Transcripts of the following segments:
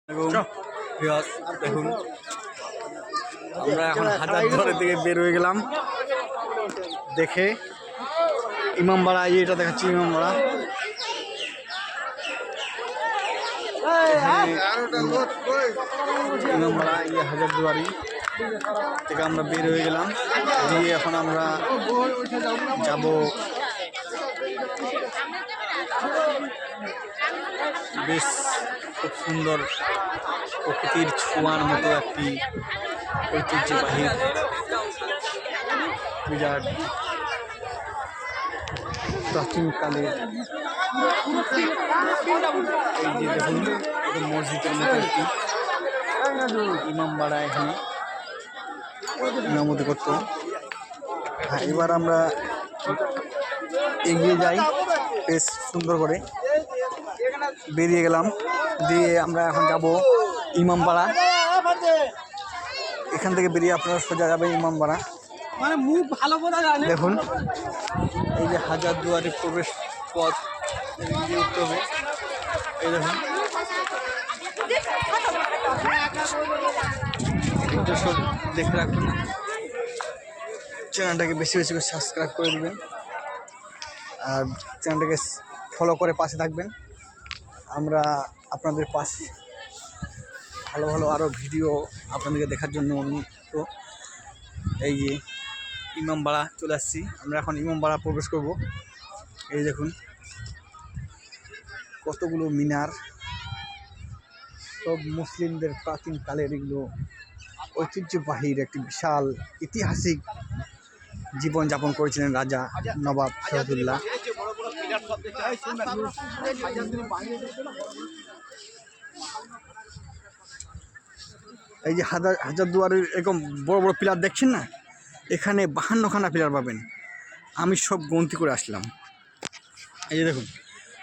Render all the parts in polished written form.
দেখুন আমরা এখন হাজারদুয়ারের দিকে বের হয়ে গেলাম। দেখে ইমামবাড়া, এটা দেখাচ্ছি ইমামবাড়া। ইমামবাড়া হাজারদুয়ারি থেকে আমরা বের হয়ে গেলাম, দিয়ে এখন আমরা যাব বেশ খুব সুন্দর প্রকৃতির ছোঁয়ার মতো একটি ঐতিহ্যবাহী বিরাট প্রাচীনকালের এই যে দেখুন এটা মসজিদের মতো একটি ইমামবাড়া এখানে ইমামতি করতো। হ্যাঁ, এবার আমরা এগিয়ে যাই, বেশ সুন্দর করে বেরিয়ে গেলাম, দিয়ে আমরা এখন যাব ইমামবাড়া। এখান থেকে বেরিয়ে আপনারা সোজা যাবেন ইমামবাড়া। মানে মুখ ভালো করে দেখুন এই যে হাজারদুয়ারি প্রবেশ পথ উঠতে হবে। এই দেখুন সব দেখে রাখুন, চ্যানেলটাকে বেশি বেশি করে সাবস্ক্রাইব করে দেবেন আর চ্যানেলটাকে ফলো করে পাশে থাকবেন। আমরা আপনাদের পাশে ভালো ভালো আরও ভিডিও আপনাদেরকে দেখার জন্য অনুরোধ। এই যে ইমামবাড়া চলে আসছি, আমরা এখন ইমামবাড়া প্রবেশ করব। এই দেখুন কতগুলো মিনার, সব মুসলিমদের প্রাচীনকালের এগুলো ঐতিহ্যবাহীর একটি বিশাল ঐতিহাসিক জীবনযাপন করেছিলেন রাজা নবাব সিরাজউদ্দৌলা। এই যে হাজারদুয়ারির এরকম বড় বড় পিলার দেখছেন না, এখানে 52খানা পিলার পাবেন। আমি সব গন্তি করে আসলাম। এই যে দেখুন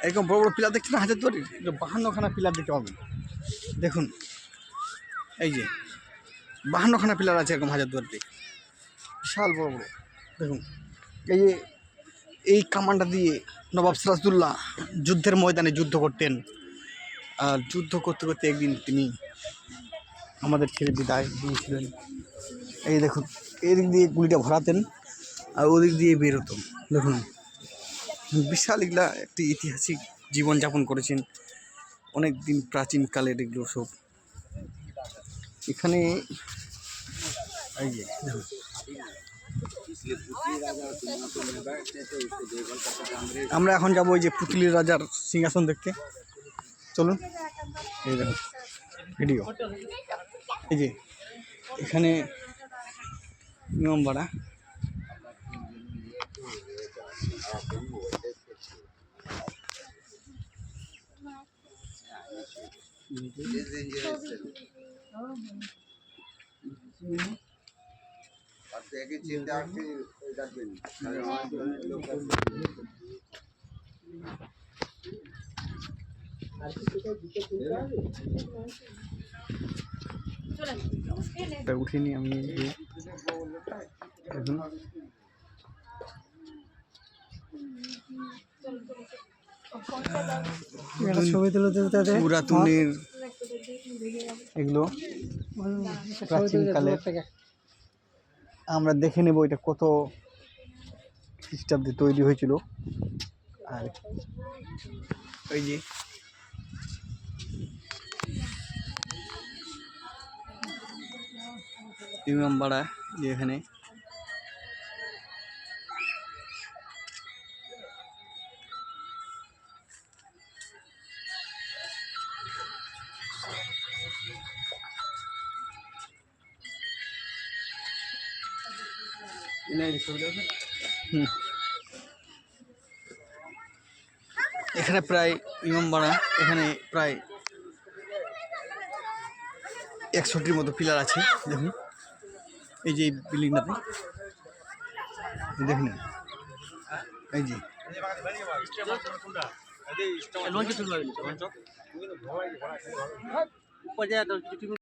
এরকম বড় বড় পিলার দেখছেন না হাজারদুয়ারির, 52খানা পিলার দেখতে পাবেন। দেখুন এই যে 52খানা পিলার আছে এরকম হাজারদুয়ারিতে, বিশাল বড় বড়। দেখুন এই যে এই কামানটা দিয়ে নবাব সিরাজউদ্দৌলা যুদ্ধের ময়দানে যুদ্ধ করতেন, আর যুদ্ধ করতে করতে একদিন তিনি আমাদের ছেড়ে বিদায় দিয়েছিলেন। এই দেখুন এদিক দিয়ে গুলিটা ভরাতেন আর ওদিক দিয়ে বেরোতেন। দেখুন বিশাল এগুলা একটি ঐতিহাসিক জীবনযাপন করেছেন অনেক দিন, প্রাচীনকালের এগুলো সব এখানে। এই যে দেখুন আমরা এখন যাবো ওই যে পুতলি রাজার সিংহাসন দেখতে, চলুন। এই দেখুন ভিডিও, এই যে এখানে ইমামবাড়া। উঠিনি আমি, পুরাতনের এগুলো প্রাচীনকালের। আমরা দেখে নেব এটা কত খ্রিস্টাব্দে তৈরি হয়েছিল। আর ওই যে ইমামবাড়া যে এখানে এখানে প্রায় ইমামবাড়া এখানে প্রায় 61টির মতো পিলার আছে। দেখুন এই যে বিল্ডিংটাতে দেখুন, এই যে